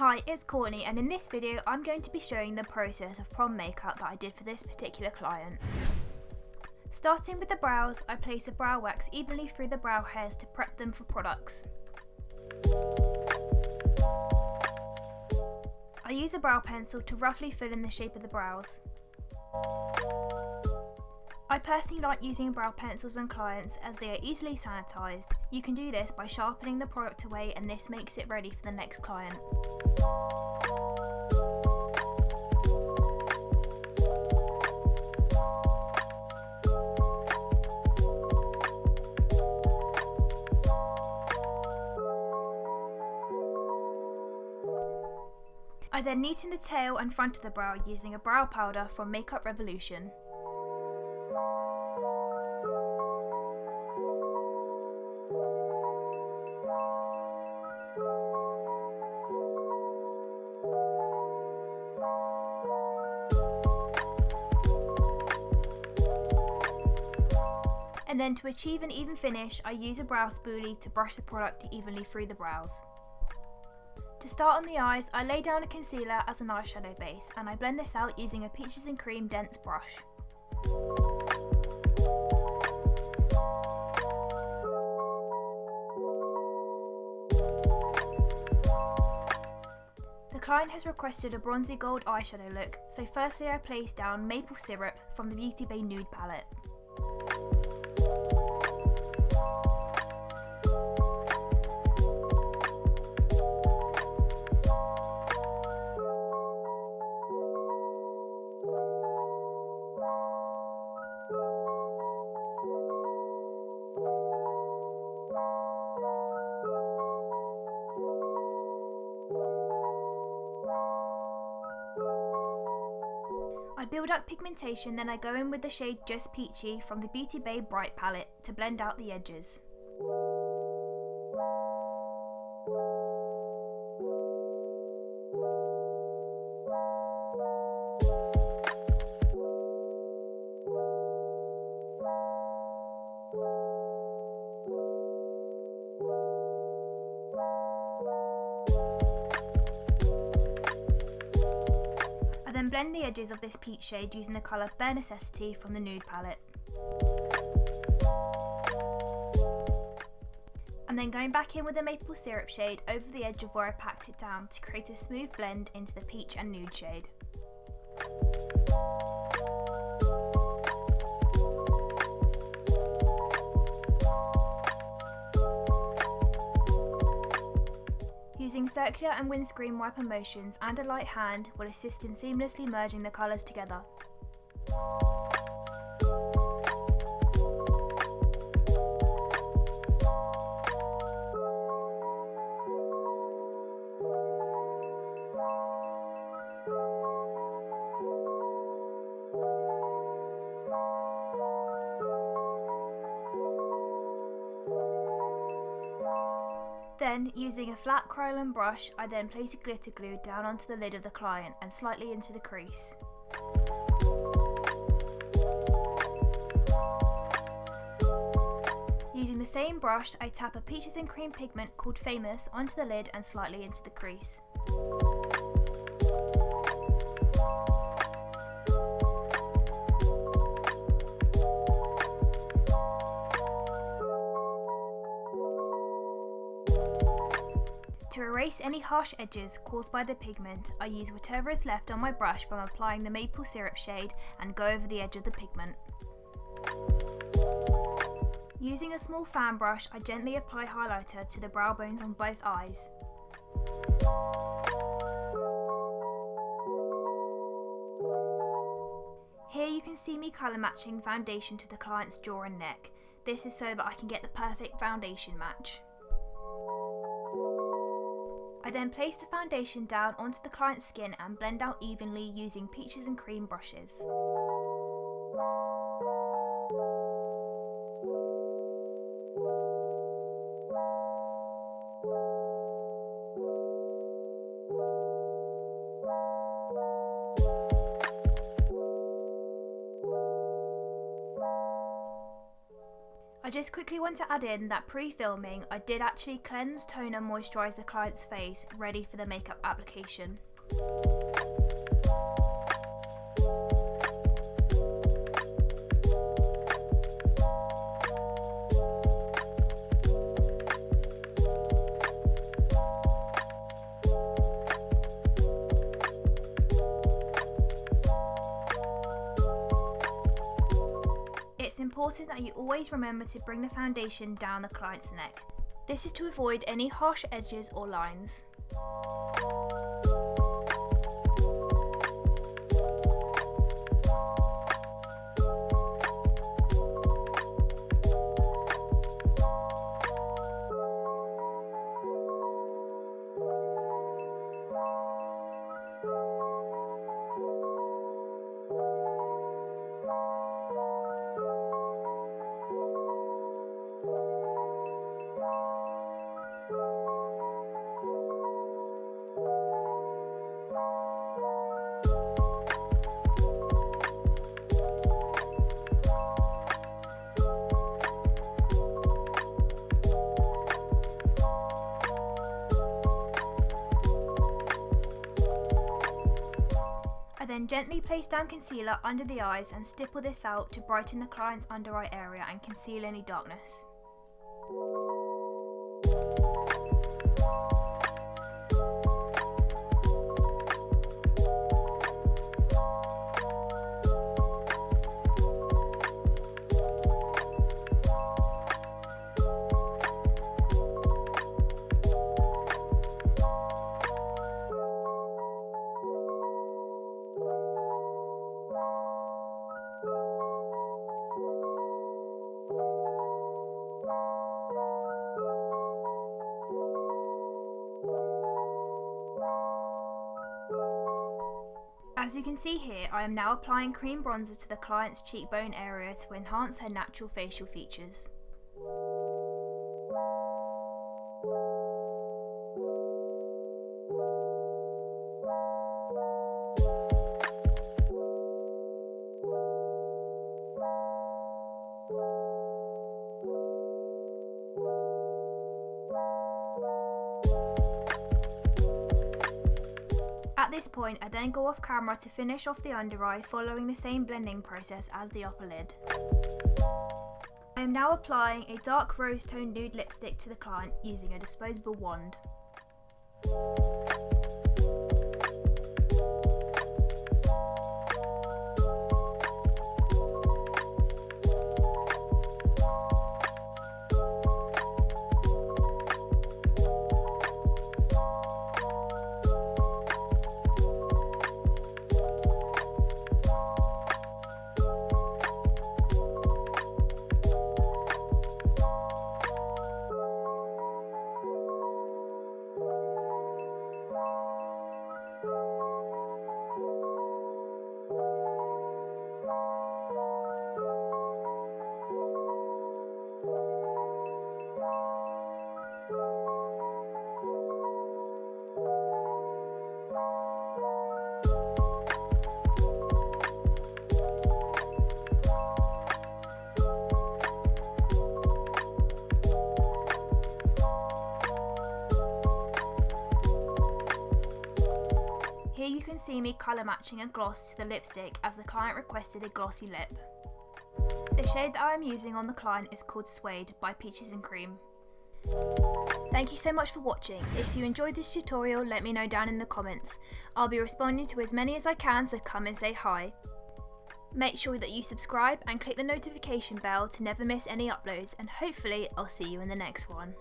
Hi, it's Courtney, and in this video I'm going to be showing the process of prom makeup that I did for this particular client. Starting with the brows, I place a brow wax evenly through the brow hairs to prep them for products. I use a brow pencil to roughly fill in the shape of the brows. I personally like using brow pencils on clients as they are easily sanitised. You can do this by sharpening the product away, and this makes it ready for the next client. I then neaten the tail and front of the brow using a brow powder from Makeup Revolution. And then to achieve an even finish, I use a brow spoolie to brush the product evenly through the brows. To start on the eyes, I lay down a concealer as an eyeshadow base, and I blend this out using a Peaches and Cream dense brush. The client has requested a bronzy gold eyeshadow look, so firstly I place down maple syrup from the Bay Nude palette. I build up pigmentation, then I go in with the shade Just Peachy from the Bay Bright palette to blend out the edges. I then blend the edges of this peach shade using the colour Bare Necessity from the Nude palette. And then going back in with the maple syrup shade over the edge of where I packed it down to create a smooth blend into the peach and nude shade. Using circular and windscreen wiper motions and a light hand will assist in seamlessly merging the colours together. Then, using a flat Krylon brush, I then place a glitter glue down onto the lid of the client and slightly into the crease. Using the same brush, I tap a Peaches and Cream pigment called Famous onto the lid and slightly into the crease. To erase any harsh edges caused by the pigment, I use whatever is left on my brush from applying the maple syrup shade and go over the edge of the pigment. Using a small fan brush, I gently apply highlighter to the brow bones on both eyes. Here you can see me colour matching foundation to the client's jaw and neck. This is so that I can get the perfect foundation match. I then place the foundation down onto the client's skin and blend out evenly using Peaches and Cream brushes. just quickly want to add in that pre-filming I did actually cleanse, tone and moisturise the client's face ready for the makeup application. It's important that you always remember to bring the foundation down the client's neck. This is to avoid any harsh edges or lines. I then gently place down concealer under the eyes and stipple this out to brighten the client's under eye area and conceal any darkness. As you can see here, I am now applying cream bronzer to the client's cheekbone area to enhance her natural facial features. At this point, I then go off camera to finish off the under eye, following the same blending process as the upper lid. I am now applying a dark rose tone nude lipstick to the client using a disposable wand. Here you can see me colour matching a gloss to the lipstick as the client requested a glossy lip. The shade that I am using on the client is called Suede by Peaches and Cream. Thank you so much for watching. If you enjoyed this tutorial, let me know down in the comments. I'll be responding to as many as I can, so come and say hi. Make sure that you subscribe and click the notification bell to never miss any uploads, and hopefully I'll see you in the next one.